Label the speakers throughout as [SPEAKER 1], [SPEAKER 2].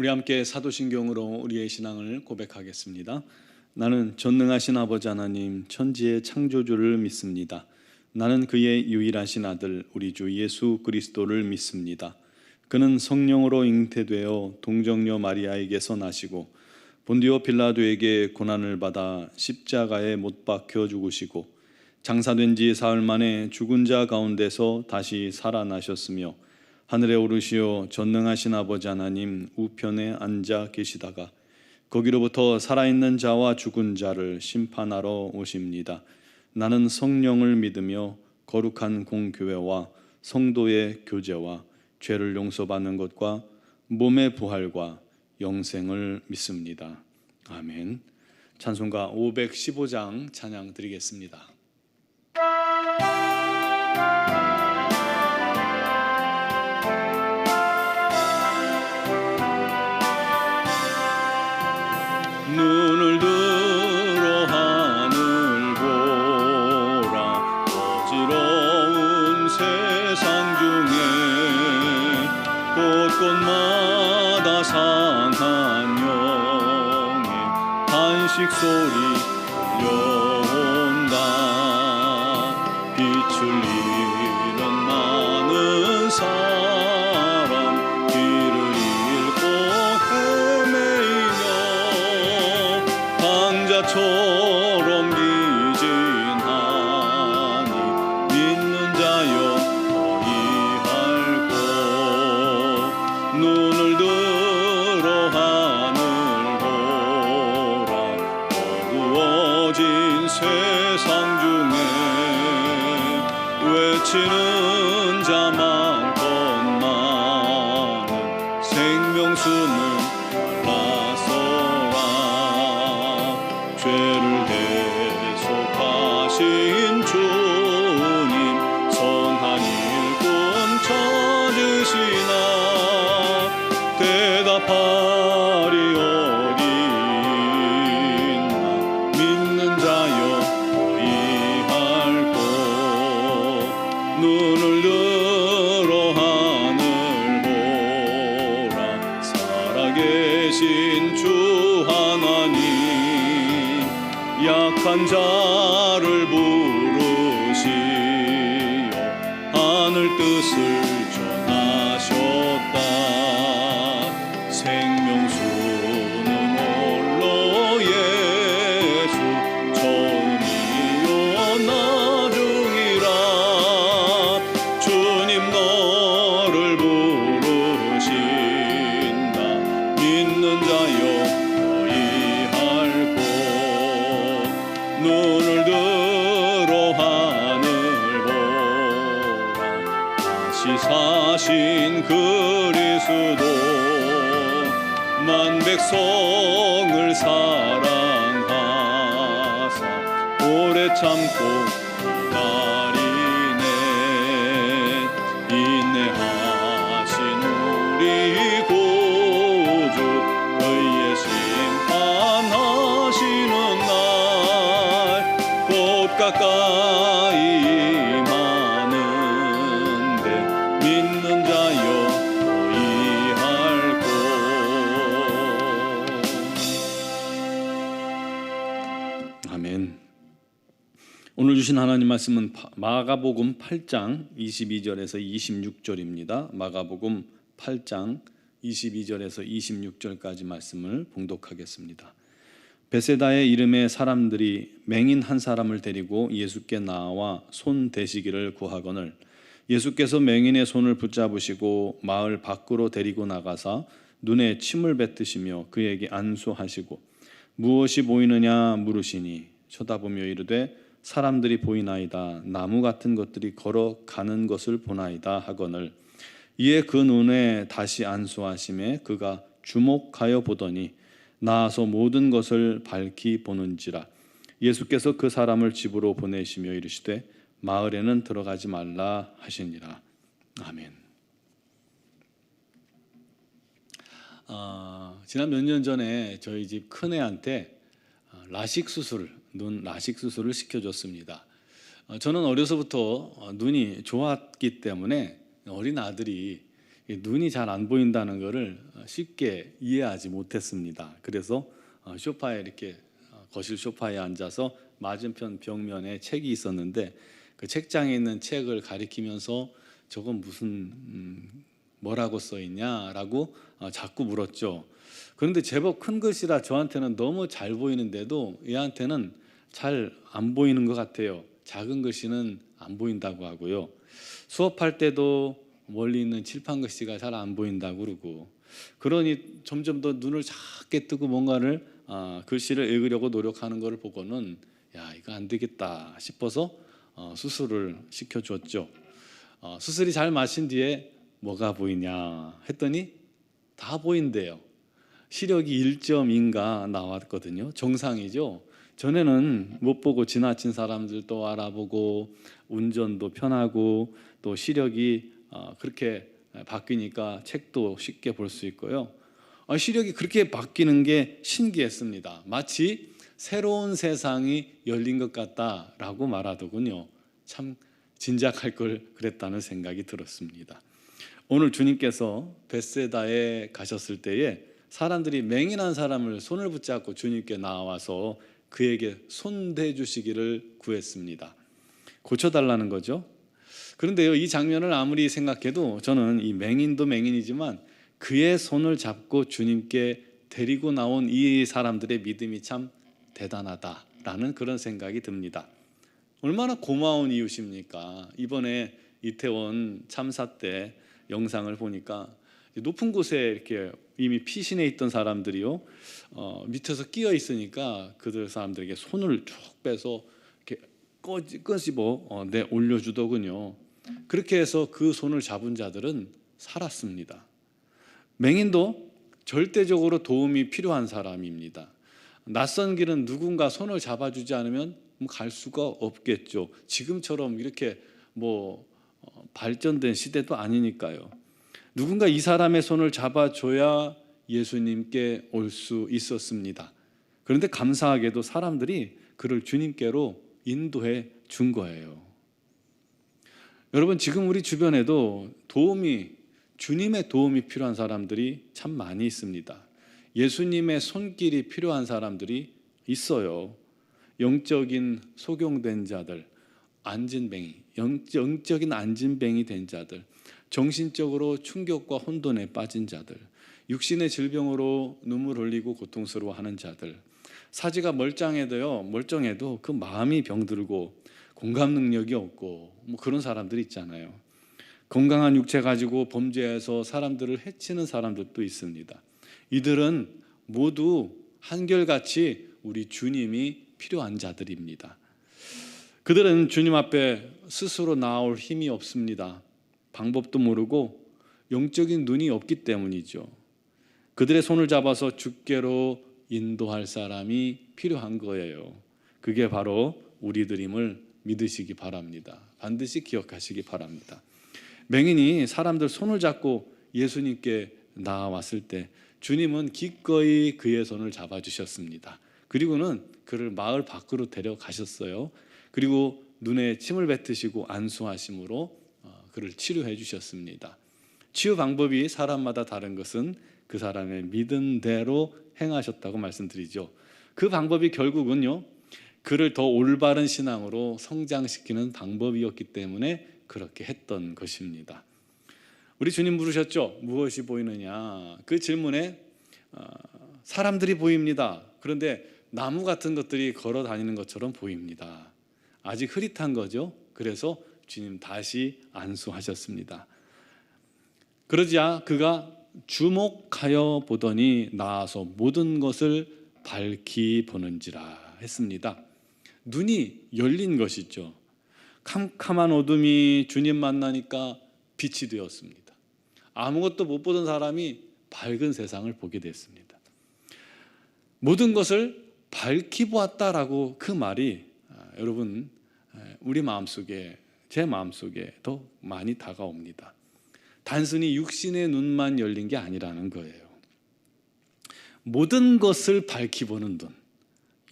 [SPEAKER 1] 우리 함께 사도신경으로 우리의 신앙을 고백하겠습니다. 나는 전능하신 아버지 하나님 천지의 창조주를 믿습니다. 나는 그의 유일하신 아들 우리 주 예수 그리스도를 믿습니다. 그는 성령으로 잉태되어 동정녀 마리아에게서 나시고 본디오 빌라도에게 고난을 받아 십자가에 못 박혀 죽으시고 장사된 지 사흘 만에 죽은 자 가운데서 다시 살아나셨으며 하늘에 오르시어 전능하신 아버지 하나님 우편에 앉아 계시다가 거기로부터 살아있는 자와 죽은 자를 심판하러 오십니다. 나는 성령을 믿으며 거룩한 공교회와 성도의 교제와 죄를 용서받는 것과 몸의 부활과 영생을 믿습니다. 아멘. 찬송가 515장 찬양 드리겠습니다. 눈을 들어 하늘 보라. 어지러운 세상 중에 곳곳마다 상한 영의 탄식 소리 들려온다. 빛을 잃은 많은 사람 길을 잃고 헤매이며 강자처럼 기진하니 믿는 자여 너희 할고 눈을 들어 하늘 보라. 어두워진 세상 중에 외치는 자 많건 많은 생명수는 갈라서라. 죄를 대속하신 주님 선한 일꾼 찾으시나 대답하리 어딨나. 믿는 자여 너희 할고 눈을 들어 하늘 보라. 살아계신 주 하나님 약한 자를 부르시어 하늘 뜻을 전하셨다. 생명수는 홀로 예수 처음이요 나중이라. 주님 너를 부르신다. 믿는 자여 너희 할고 눈을 들어 하늘 보라. 다시 사신 그리스도 만 백성을 사랑하사 오래 참고 기다리네. 인내하신 우리 구주 의의 심판하시는 날 곧 가까이 임하는데 믿는 자여 너희 할고. 아멘. 오늘 주신 하나님 말씀은 마가복음 8장 22절에서 26절입니다. 마가복음 8장 22절에서 26절까지 말씀을 봉독하겠습니다. 베세다의 이름의 사람들이 맹인 한 사람을 데리고 예수께 나와 손 대시기를 구하거늘 예수께서 맹인의 손을 붙잡으시고 마을 밖으로 데리고 나가사 눈에 침을 뱉으시며 그에게 안수하시고 무엇이 보이느냐 물으시니 쳐다보며 이르되 사람들이 보이나이다. 나무 같은 것들이 걸어가는 것을 보나이다 하거늘 이에 그 눈에 다시 안수하심에 그가 주목하여 보더니 나아서 모든 것을 밝히 보는지라. 예수께서 그 사람을 집으로 보내시며 이르시되 마을에는 들어가지 말라 하시니라. 아멘. 지난 몇 년 전에 저희 집 큰애한테 눈 라식 수술을 시켜줬습니다. 저는 어려서부터 눈이 좋았기 때문에 어린 아들이 눈이 잘 안 보인다는 것을 쉽게 이해하지 못했습니다. 그래서 소파에 이렇게 거실 소파에 앉아서 맞은편 벽면에 책이 있었는데 그 책장에 있는 책을 가리키면서 저건 무슨 뭐라고 써 있냐라고 자꾸 물었죠. 그런데 제법 큰 글씨라 저한테는 너무 잘 보이는데도 얘한테는 잘 안 보이는 것 같아요. 작은 글씨는 안 보인다고 하고요. 수업할 때도 멀리 있는 칠판 글씨가 잘 안 보인다고 그러고, 그러니 점점 더 눈을 작게 뜨고 뭔가를 글씨를 읽으려고 노력하는 것을 보고는 야, 이거 안 되겠다 싶어서 수술을 시켜줬죠. 수술이 잘 마신 뒤에 뭐가 보이냐 했더니 다 보인대요. 시력이 1.2인가 나왔거든요. 정상이죠. 전에는 못 보고 지나친 사람들도 알아보고 운전도 편하고 또 시력이 그렇게 바뀌니까 책도 쉽게 볼 수 있고요. 시력이 그렇게 바뀌는 게 신기했습니다. 마치 새로운 세상이 열린 것 같다라고 말하더군요. 참 진작할 걸 그랬다는 생각이 들었습니다. 오늘 주님께서 벳세다에 가셨을 때에 사람들이 맹인한 사람을 손을 붙잡고 주님께 나와서 그에게 손대 주시기를 구했습니다. 고쳐달라는 거죠. 그런데요, 이 장면을 아무리 생각해도 저는 이 맹인도 맹인이지만 그의 손을 잡고 주님께 데리고 나온 이 사람들의 믿음이 참 대단하다라는 그런 생각이 듭니다. 얼마나 고마운 이웃입니까? 이번에 이태원 참사 때 영상을 보니까 높은 곳에 이렇게 이미 피신해 있던 사람들이요, 밑에서 끼어 있으니까 그들 사람들에게 손을 쭉 빼서 이렇게 끄집어 올려주더군요. 그렇게 해서 그 손을 잡은 자들은 살았습니다. 맹인도 절대적으로 도움이 필요한 사람입니다. 낯선 길은 누군가 손을 잡아주지 않으면 갈 수가 없겠죠. 지금처럼 이렇게 발전된 시대도 아니니까요. 누군가 이 사람의 손을 잡아줘야 예수님께 올 수 있었습니다. 그런데 감사하게도 사람들이 그를 주님께로 인도해 준 거예요. 여러분, 지금 우리 주변에도 주님의 도움이 필요한 사람들이 참 많이 있습니다. 예수님의 손길이 필요한 사람들이 있어요. 영적인 소경된 자들, 영적인 안진뱅이 된 자들, 정신적으로 충격과 혼돈에 빠진 자들, 육신의 질병으로 눈물 흘리고 고통스러워하는 자들, 사지가 멀쩡해도 그 마음이 병들고 공감 능력이 없고 그런 사람들이 있잖아요. 건강한 육체 가지고 범죄해서 사람들을 해치는 사람들도 있습니다. 이들은 모두 한결같이 우리 주님이 필요한 자들입니다. 그들은 주님 앞에 스스로 나올 힘이 없습니다. 방법도 모르고 영적인 눈이 없기 때문이죠. 그들의 손을 잡아서 주께로 인도할 사람이 필요한 거예요. 그게 바로 우리들임을 믿으시기 바랍니다. 반드시 기억하시기 바랍니다. 맹인이 사람들 손을 잡고 예수님께 나아왔을 때 주님은 기꺼이 그의 손을 잡아주셨습니다. 그리고는 그를 마을 밖으로 데려가셨어요. 그리고 눈에 침을 뱉으시고 안수하심으로 그를 치료해 주셨습니다. 치유 방법이 사람마다 다른 것은 그 사람의 믿음대로 행하셨다고 말씀드리죠. 그 방법이 결국은요, 그를 더 올바른 신앙으로 성장시키는 방법이었기 때문에 그렇게 했던 것입니다. 우리 주님 물으셨죠. 무엇이 보이느냐? 그 질문에 사람들이 보입니다. 그런데 나무 같은 것들이 걸어 다니는 것처럼 보입니다. 아직 흐릿한 거죠. 그래서 주님 다시 안수하셨습니다. 그러자 그가 주목하여 보더니 나아서 모든 것을 밝히 보는지라 했습니다. 눈이 열린 것이죠. 캄캄한 어둠이 주님 만나니까 빛이 되었습니다. 아무것도 못 보던 사람이 밝은 세상을 보게 됐습니다. 모든 것을 밝히 보았다라고 그 말이 여러분 우리 마음속에, 제 마음속에 더 많이 다가옵니다. 단순히 육신의 눈만 열린 게 아니라는 거예요. 모든 것을 밝히 보는 눈,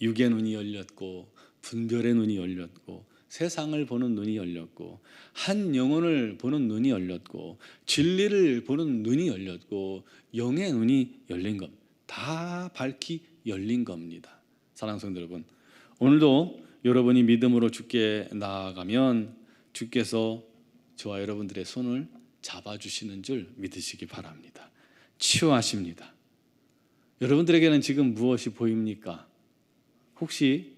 [SPEAKER 1] 육의 눈이 열렸고 분별의 눈이 열렸고 세상을 보는 눈이 열렸고, 한 영혼을 보는 눈이 열렸고, 진리를 보는 눈이 열렸고, 영의 눈이 열린 겁니다. 다 밝히 열린 겁니다. 사랑하는 성도 여러분, 오늘도 여러분이 믿음으로 주께 나아가면 주께서 저와 여러분들의 손을 잡아주시는 줄 믿으시기 바랍니다. 치유하십니다. 여러분들에게는 지금 무엇이 보입니까? 혹시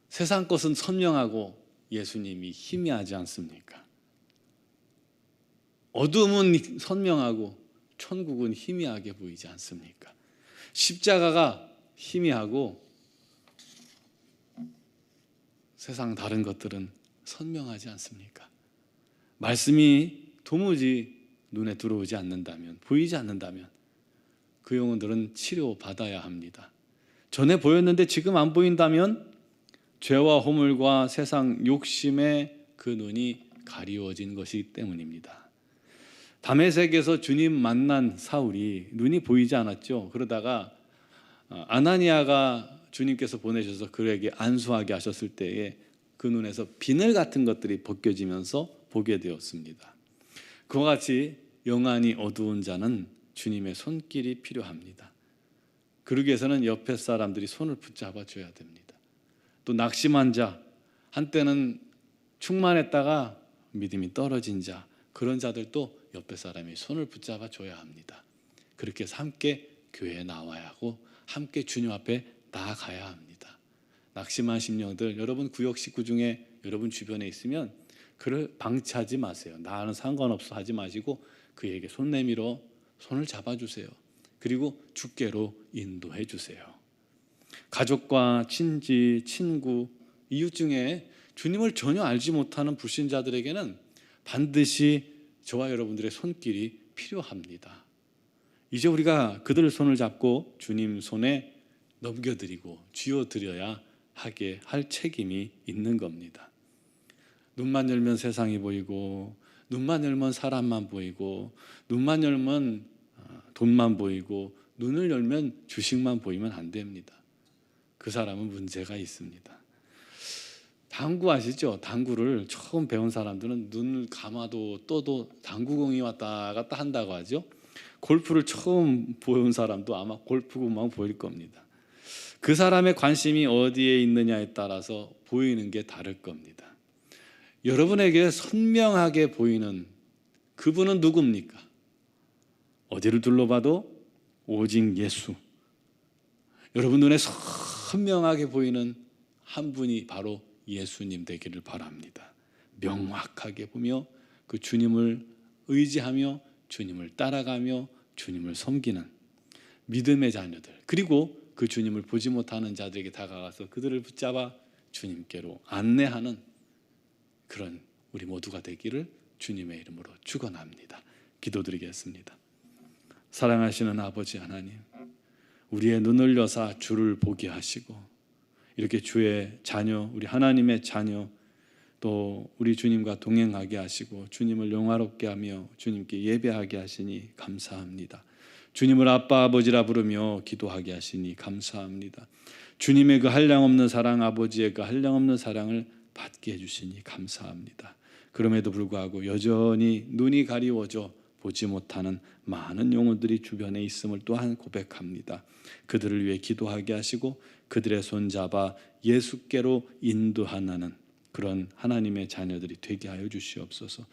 [SPEAKER 1] 세상 것은 선명하고 예수님이 희미하지 않습니까? 어둠은 선명하고 천국은 희미하게 보이지 않습니까? 십자가가 희미하고 세상 다른 것들은 선명하지 않습니까? 말씀이 도무지 눈에 들어오지 않는다면, 보이지 않는다면 그 영혼들은 치료받아야 합니다. 전에 보였는데 지금 안 보인다면 죄와 허물과 세상 욕심에 그 눈이 가리워진 것이기 때문입니다. 다메섹에서 주님 만난 사울이 눈이 보이지 않았죠. 그러다가 아나니아가 주님께서 보내셔서 그에게 안수하게 하셨을 때에 그 눈에서 비늘 같은 것들이 벗겨지면서 보게 되었습니다. 그와 같이 영안이 어두운 자는 주님의 손길이 필요합니다. 그러기 위해서는 옆에 사람들이 손을 붙잡아 줘야 됩니다. 또 낙심한 자, 한때는 충만했다가 믿음이 떨어진 자, 그런 자들도 옆에 사람이 손을 붙잡아 줘야 합니다. 그렇게 해서 함께 교회에 나와야 하고 함께 주님 앞에 나아가야 합니다. 낙심한 심령들, 여러분 구역 식구 중에 여러분 주변에 있으면 그를 방치하지 마세요. 나는 상관없어 하지 마시고 그에게 손 내밀어 손을 잡아주세요. 그리고 주께로 인도해 주세요. 가족과 친지, 친구, 이웃 중에 주님을 전혀 알지 못하는 불신자들에게는 반드시 저와 여러분들의 손길이 필요합니다. 이제 우리가 그들의 손을 잡고 주님 손에 넘겨드리고 쥐어드려야 하게 할 책임이 있는 겁니다. 눈만 열면 세상이 보이고, 눈만 열면 사람만 보이고, 눈만 열면 돈만 보이고, 눈을 열면 주식만 보이면 안 됩니다. 그 사람은 문제가 있습니다. 당구 아시죠? 당구를 처음 배운 사람들은 눈을 감아도 떠도 당구공이 왔다 갔다 한다고 하죠. 골프를 처음 배운 사람도 아마 골프공만 보일 겁니다. 그 사람의 관심이 어디에 있느냐에 따라서 보이는 게 다를 겁니다. 여러분에게 선명하게 보이는 그분은 누굽니까? 어디를 둘러봐도 오직 예수. 여러분 눈에 선명하게 보이는 한 분이 바로 예수님 되기를 바랍니다. 명확하게 보며 그 주님을 의지하며 주님을 따라가며 주님을 섬기는 믿음의 자녀들, 그리고 그 주님을 보지 못하는 자들에게 다가가서 그들을 붙잡아 주님께로 안내하는 그런 우리 모두가 되기를 주님의 이름으로 축원합니다. 기도드리겠습니다. 사랑하시는 아버지 하나님, 우리의 눈을 여사 주를 보게 하시고 이렇게 주의 자녀, 우리 하나님의 자녀, 또 우리 주님과 동행하게 하시고 주님을 영화롭게 하며 주님께 예배하게 하시니 감사합니다. 주님을 아빠 아버지라 부르며 기도하게 하시니 감사합니다. 주님의 그 한량없는 사랑, 아버지의 그 한량없는 사랑을 받게 해주시니 감사합니다. 그럼에도 불구하고 여전히 눈이 가리워져 보지 못하는 많은 영혼들이 주변에 있음을 또한 고백합니다. 그들을 위해 기도하게 하시고 그들의 손잡아 예수께로 인도하는 그런 하나님의 자녀들이 되게 하여 주시옵소서.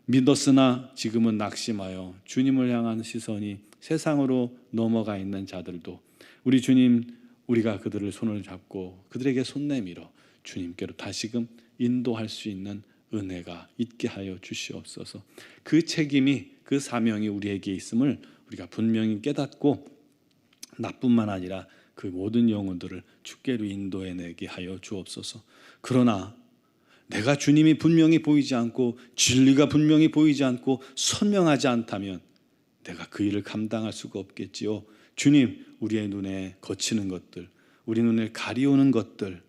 [SPEAKER 1] 믿었으나 지금은 낙심하여 주님을 향한 시선이 세상으로 넘어가 있는 자들도 우리 주님, 우리가 그들을 손을 잡고 그들에게 손 내밀어 주님께로 다시금 인도할 수 있는 은혜가 있게 하여 주시옵소서. 그 책임이, 그 사명이 우리에게 있음을 우리가 분명히 깨닫고 나뿐만 아니라 그 모든 영혼들을 주께로 인도해내게 하여 주옵소서. 그러나 내가 주님이 분명히 보이지 않고 진리가 분명히 보이지 않고 선명하지 않다면 내가 그 일을 감당할 수가 없겠지요. 주님, 우리의 눈에 거치는 것들, 우리 눈을 가리우는 것들,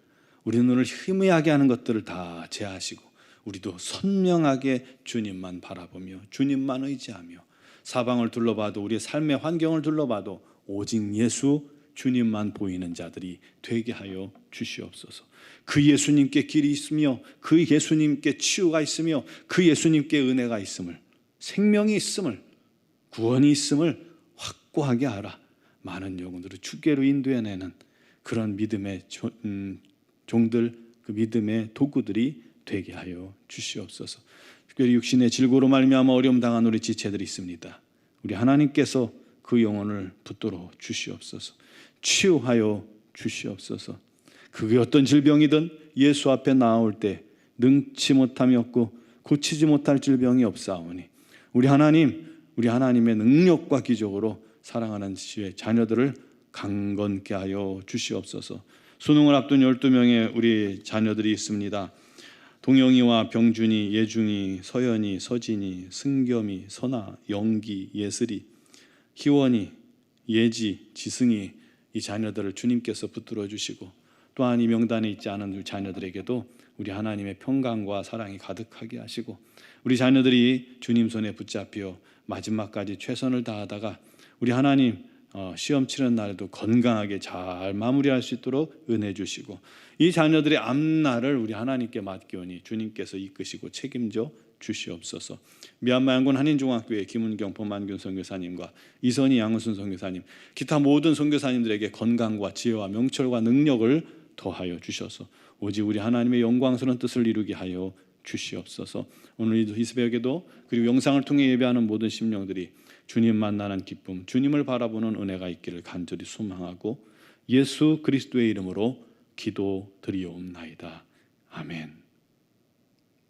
[SPEAKER 1] 우리 눈을 희미하게 하는 것들을 다 제하시고 우리도 선명하게 주님만 바라보며 주님만 의지하며 사방을 둘러봐도 우리의 삶의 환경을 둘러봐도 오직 예수, 주님만 보이는 자들이 되게 하여 주시옵소서. 그 예수님께 길이 있으며 그 예수님께 치유가 있으며 그 예수님께 은혜가 있음을, 생명이 있음을, 구원이 있음을 확고하게 알아 많은 영혼들을 주께로 인도해내는 그런 믿음의 종들, 그 믿음의 도구들이 되게 하여 주시옵소서. 특별히 육신의 질고로 말미암아 어려움 당한 우리 지체들이 있습니다. 우리 하나님께서 그 영혼을 붙들어 주시옵소서. 치유하여 주시옵소서. 그게 어떤 질병이든 예수 앞에 나올 때 능치 못함이 없고 고치지 못할 질병이 없사오니 우리 하나님의 능력과 기적으로 사랑하는 주의 자녀들을 강건케 하여 주시옵소서. 수능을 앞둔 12명의 우리 자녀들이 있습니다. 동영이와 병준이, 예중이, 서연이, 서진이, 승겸이, 선아, 영기, 예슬이, 희원이, 예지, 지승이, 이 자녀들을 주님께서 붙들어 주시고 또한 이 명단에 있지 않은 우리 자녀들에게도 우리 하나님의 평강과 사랑이 가득하게 하시고 우리 자녀들이 주님 손에 붙잡혀 마지막까지 최선을 다하다가 우리 하나님 시험 치는 날에도 건강하게 잘 마무리할 수 있도록 은혜 주시고 이 자녀들의 앞날을 우리 하나님께 맡기오니 주님께서 이끄시고 책임져 주시옵소서. 미얀마 양군 한인중학교의 김은경 범만균 선교사님과 이선희 양은순 선교사님, 기타 모든 선교사님들에게 건강과 지혜와 명철과 능력을 더하여 주셔서 오직 우리 하나님의 영광스러운 뜻을 이루게 하여 주시옵소서. 오늘 이 새벽에도 그리고 영상을 통해 예배하는 모든 심령들이 주님 만나는 기쁨, 주님을 바라보는 은혜가 있기를 간절히 소망하고 예수 그리스도의 이름으로 기도드리옵나이다. 아멘.